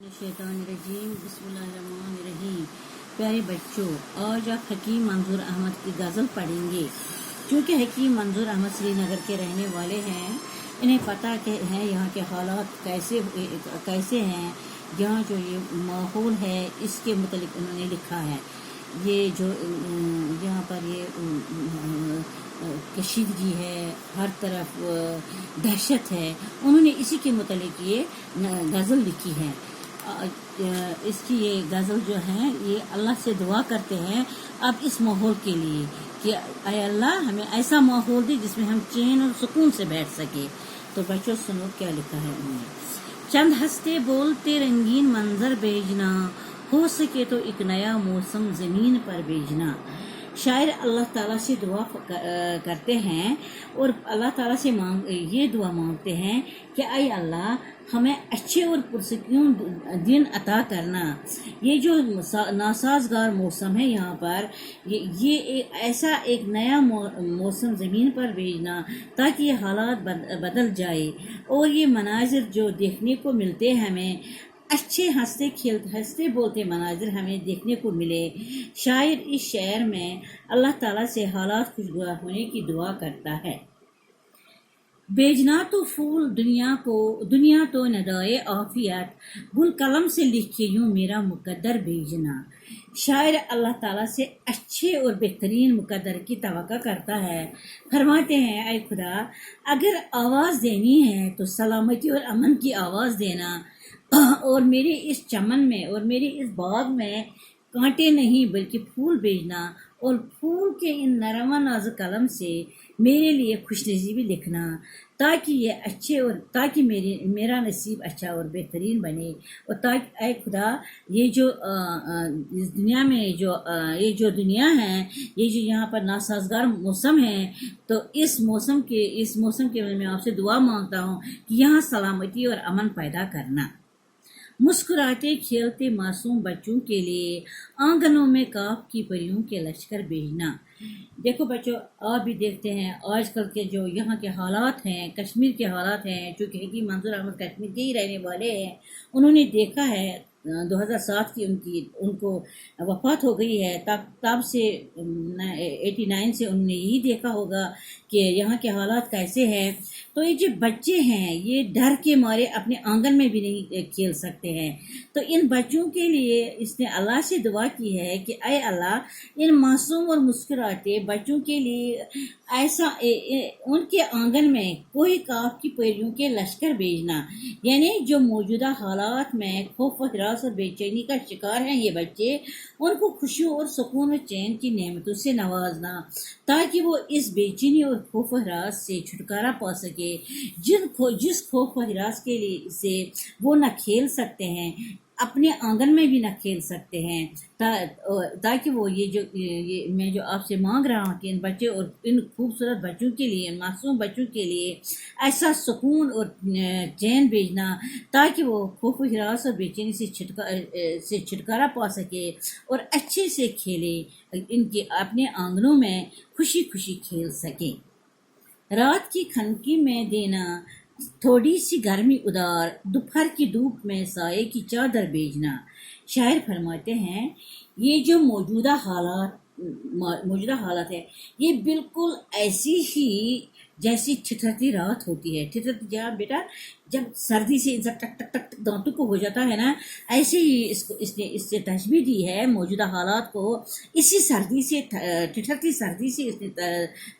शैतानिर्रजीम बिस्मिल्लाहिर्रहमानिर्रहीम। प्यारे बच्चों, आज आप हकीम मंजूर अहमद की गज़ल पढ़ेंगे। क्योंकि हकीम मंजूर अहमद श्रीनगर के रहने वाले हैं, इन्हें पता है यहाँ के हालात कैसे हैं। यहाँ जो ये माहौल है इसके मुतालिक उन्होंने लिखा है। ये जो यहाँ पर ये कशीदगी है, हर तरफ दहशत है, उन्होंने इसी के मुतालिक ये गज़ल लिखी है। इसकी ये गज़ल जो है ये अल्लाह से दुआ करते हैं अब इस माहौल के लिए कि ऐ अल्लाह हमें ऐसा माहौल दे जिसमें हम चैन और सुकून से बैठ सके। तो बच्चों सुनो क्या लिखा है उन्होंने। चंद हंसते बोलते रंगीन मंजर भेजना, हो सके तो एक नया मौसम ज़मीन पर भेजना। शायर अल्लाह ताला से दुआ करते हैं और अल्लाह ताला से ये दुआ मांगते हैं कि ऐ अल्लाह हमें अच्छे और पुरसकून दिन अता करना। ये जो नासाजगार मौसम है यहाँ पर ये ऐसा एक नया मौसम ज़मीन पर भेजना ताकि ये हालात बदल जाए और ये मनाजिर जो देखने को मिलते हैं हमें अच्छे हंसते बोलते मनाजिर हमें देखने को मिले। शायर इस शेर में अल्लाह ताला से हालात खुशगवार होने की दुआ करता है। भेजना तो फूल दुनिया तो नदाए आफियत, गुल कलम से लिख के यूं मेरा मुकद्दर भेजना। शायर अल्लाह ताला से अच्छे और बेहतरीन मुकद्दर की तवक्को करता है। फरमाते हैं ऐ खुदा अगर आवाज़ देनी है तो सलामती और अमन की आवाज़ देना, और मेरे इस चमन में और मेरे इस बाग में कांटे नहीं बल्कि फूल भेजना, और फूल के इन नरम नाजुक कलम से मेरे लिए खुशनसीबी लिखना ताकि ये अच्छे और ताकि मेरा नसीब अच्छा और बेहतरीन बने। और ताकि ऐ खुदा ये जो इस दुनिया में ये जो दुनिया है, ये जो यहाँ पर नासाजगार मौसम है, तो इस मौसम के मैं आपसे दुआ मांगता हूँ कि यहाँ सलामती और अमन पैदा करना। मुस्कुराते खेलते मासूम बच्चों के लिए आंगनों में काफ की परियों के लश्कर भेजना। देखो बच्चों, आप भी देखते हैं आजकल के जो यहाँ के हालात हैं, कश्मीर के हालात हैं, चूँकि हकीम मंजूर अहमद कश्मीर के ही रहने वाले हैं, उन्होंने देखा है 2007 की उनको वफ़ात हो गई है। तब से 89 से उन्होंने यही देखा होगा कि यहाँ के हालात कैसे हैं। तो ये जो बच्चे हैं ये डर के मारे अपने आंगन में भी नहीं खेल सकते हैं। तो इन बच्चों के लिए इसने अल्लाह से दुआ की है कि ऐ अल्लाह इन मासूम और मुस्कुराते बच्चों के लिए ऐसा उनके आंगन में कोई काफ की पैरियों के लश्कर भेजना। यानी जो मौजूदा हालात में खौफ व हिरास और बेचैनी का शिकार हैं ये बच्चे, उनको खुशियों और सुकून और चैन की नेमतों से नवाजना ताकि वो इस बेचैनी और खौफ व हिरास से छुटकारा पा सके जिस खौफ व हिरास के लिए से वो न खेल सकते हैं, अपने आंगन में भी न खेल सकते हैं। ताकि वो ये मैं जो आपसे मांग रहा हूँ कि इन बच्चे और इन खूबसूरत बच्चों के लिए, मासूम बच्चों के लिए ऐसा सुकून और चैन भेजना ताकि वो खौफ हिरास और बेचैनी से छुटकारा पा सके और अच्छे से खेले, इनके अपने आंगनों में खुशी खुशी खेल सके। रात की खनकी में देना थोड़ी सी गर्मी उधार, दोपहर की धूप में साये की चादर भेजना। शायर फरमाते हैं ये जो मौजूदा हालत है ये बिल्कुल ऐसी ही जैसी ठिठुरती रात होती है। ठिठुरती जब सर्दी से इंसान टक टक टक दांतों को हो जाता है ना, ऐसे ही इसने इससे तशबीह दी है मौजूदा हालात को। इसी सर्दी से, ठिठुरती सर्दी से इसने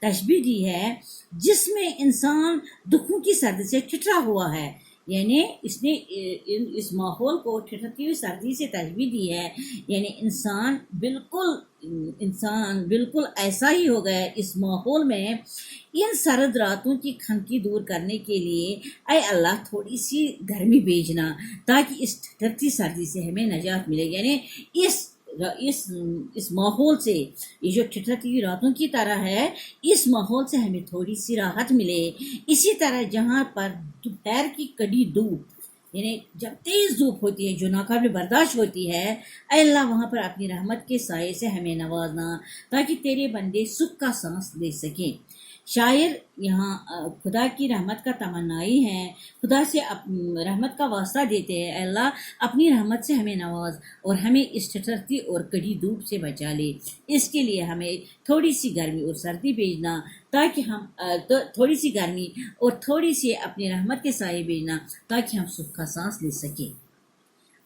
तशबीह दी है जिसमें इंसान दुखों की सर्दी से ठिठुरा हुआ है। यानी इसने इस माहौल को ठिठुरती हुई सर्दी से तशबीह दी है। यानी इंसान बिल्कुल ऐसा ही हो गया इस माहौल में। इन सर्द रातों की खनकी दूर करने के लिए ऐ अल्लाह थोड़ी सी गर्मी भेजना ताकि इस ठिठुरती सर्दी से हमें निजात मिले। यानी इस माहौल से, ये जो ठिठुरती रातों की तरह है, इस माहौल से हमें थोड़ी सी राहत मिले। इसी तरह जहाँ पर दोपहर की कड़ी धूप, यानी जब तेज़ धूप होती है जो नाकाबिल बर्दाश्त होती है, अल्लाह वहाँ पर अपनी रहमत के साये से हमें नवाजना ताकि तेरे बंदे सुख का सांस ले सकें। شاعر یہاں خدا کی رحمت کا تمنائی ہیں، خدا سے رحمت کا واسطہ دیتے ہیں، اے اللہ اپنی رحمت سے ہمیں نواز اور ہمیں اس ٹھٹھرتی اور کڑی دھوپ سے بچا لے۔ اس کے لیے ہمیں تھوڑی سی گرمی اور سردی بھیجنا، تاکہ ہم تھوڑی سی گرمی اور تھوڑی سی اپنی رحمت کے سائے بھیجنا، تاکہ ہم سکھ کا سانس لے سکیں۔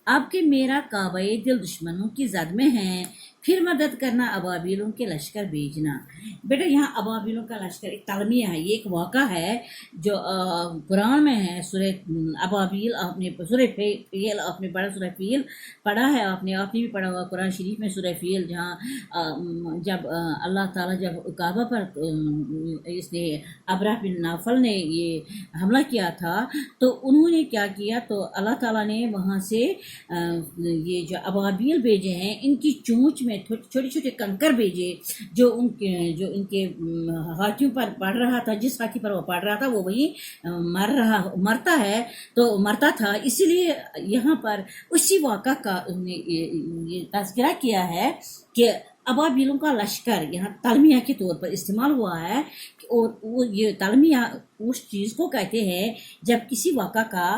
اب کہ میرا کعبہ دل دشمنوں کی زد میں ہے، پھر مدد کرنا ابابیلوں کے لشکر بھیجنا۔ بیٹا یہاں ابابیلوں کا لشکر ایک تلمیہ ہے، یہ ایک واقعہ ہے جو قرآن میں ہے۔ سورہ ابابیل آپ نے سورہ فیل آپ نے پڑھا، سورہ فیل پڑھا ہے آپ نے بھی پڑھا ہوا قرآن شریف میں سورہ فیل، جہاں جب اللہ تعالیٰ جب کعبہ پر اس نے ابرہ بن نوفل نے یہ حملہ کیا تھا، تو انہوں نے کیا کیا، تو اللہ تعالیٰ نے وہاں سے یہ جو ابابیل بھیجے ہیں، ان کی چونچ میں چھوٹے چھوٹے کنکر بھیجے، جو ان کے ہاتھیوں پر پڑ رہا تھا، جس ہاتھی پر وہ پڑ رہا تھا وہ وہی مرتا ہے، تو مرتا تھا۔ اسی لیے یہاں پر اسی واقعہ کا یہ تذکرہ کیا ہے کہ ابابیلوں کا لشکر یہاں تلمیہ کے طور پر استعمال ہوا ہے، اور وہ یہ تلمیہ اس چیز کو کہتے ہیں جب کسی واقعہ کا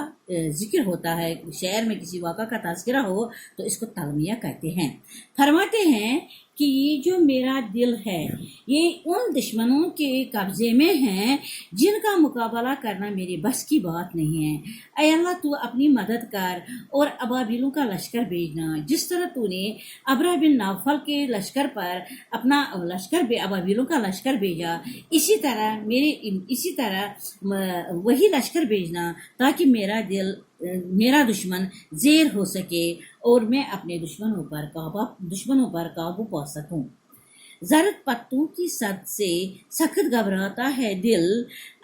ذکر ہوتا ہے، شعر میں کسی واقعہ کا تذکرہ ہو تو اس کو تلمیہ کہتے ہیں۔ فرماتے ہیں کہ یہ جو میرا دل ہے یہ ان دشمنوں کے قبضے میں ہے جن کا مقابلہ کرنا میرے بس کی بات نہیں ہے۔ اے اللہ تو اپنی مدد کر اور ابابیلوں کا لشکر بھیجنا، جس طرح تو نے ابرہ بن نوفل کے لشکر پر اپنا لشکر ابابیلوں کا لشکر بھیجا، اسی طرح وہی لشکر بھیجنا، تاکہ میرا دشمن زیر ہو سکے اور میں اپنے دشمنوں پر قابو پا سکوں۔ زرد پتوں کی صد سے سخت گھبراتا ہے دل،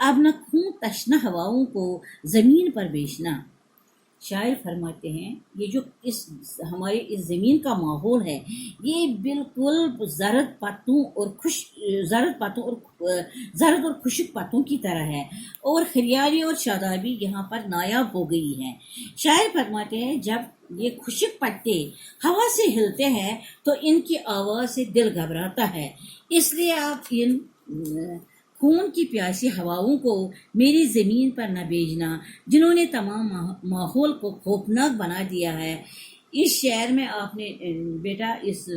اب نہ خون تشنہ ہواؤں کو زمین پر بیچنا۔ شاعر فرماتے ہیں یہ جو ہمارے اس زمین کا ماحول ہے، یہ بالکل زرد اور خشک پتوں کی طرح ہے، اور ہریالی اور شادابی یہاں پر نایاب ہو گئی ہے۔ شاعر فرماتے ہیں جب یہ خشک پتے ہوا سے ہلتے ہیں تو ان کی آواز سے دل گھبراتا ہے، اس لیے آپ ان خون کی پیاسی ہواؤں کو میری زمین پر نہ بھیجنا، جنہوں نے تمام ماحول کو خوفناک بنا دیا ہے۔ اس شعر میں آپ نے بیٹا اس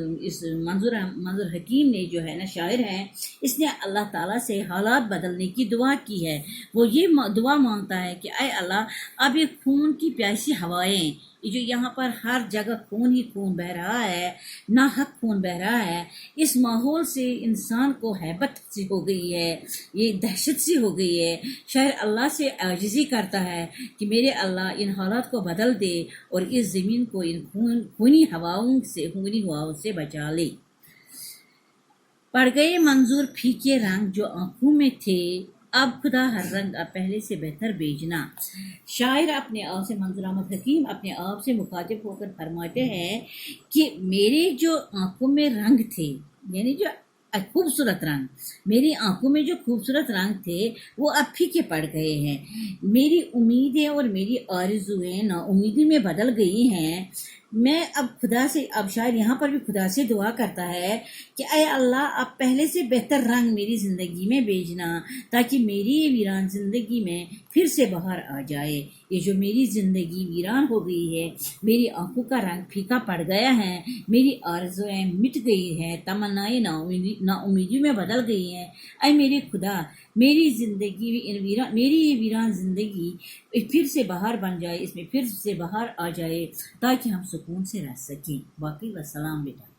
منظور حکیم نے جو ہے نا شاعر ہیں، اس نے اللہ تعالیٰ سے حالات بدلنے کی دعا کی ہے۔ وہ یہ دعا مانگتا ہے کہ اے اللہ اب یہ خون کی پیاسی ہوائیں، جو یہاں پر ہر جگہ خون ہی خون بہ رہا ہے، ناحق خون بہ رہا ہے، اس ماحول سے انسان کو ہیبت سی ہو گئی ہے، یہ دہشت سی ہو گئی ہے۔ شاعر اللہ سے عاجزی کرتا ہے کہ میرے اللہ ان حالات کو بدل دے اور اس زمین کو ان خونی ہواؤں سے بچا لے۔ پڑ گئے منظور پھیکے رنگ جو آنکھوں میں تھے، اب خدا ہر رنگ اب پہلے سے بہتر بھیجنا۔ شاعر اپنے آپ سے، منظور احمد حکیم اپنے آپ سے مخاطب ہو کر فرماتے ہیں کہ میرے جو آنکھوں میں رنگ تھے، یعنی جو خوبصورت رنگ، میری آنکھوں میں جو خوبصورت رنگ تھے وہ اب پھیکے پڑ گئے ہیں، میری امیدیں اور میری آرزویں نا امیدی میں بدل گئی ہیں۔ میں اب شاید یہاں پر بھی خدا سے دعا کرتا ہے کہ اے اللہ اب پہلے سے بہتر رنگ میری زندگی میں بھیجنا، تاکہ میری یہ ویران زندگی میں پھر سے بہار آ جائے۔ یہ جو میری زندگی ویران ہو گئی ہے، میری آنکھوں کا رنگ پھیکا پڑ گیا ہے، میری آرزویں مٹ گئی ہیں، تمنائیں نا امیدی میں بدل گئی ہیں، اے میرے خدا میری یہ ویران زندگی پھر سے بہار بن جائے، اس میں پھر سے بہار آ جائے، تاکہ ہم سکون سے رہ سکیں۔ باقی والسلام بیٹا۔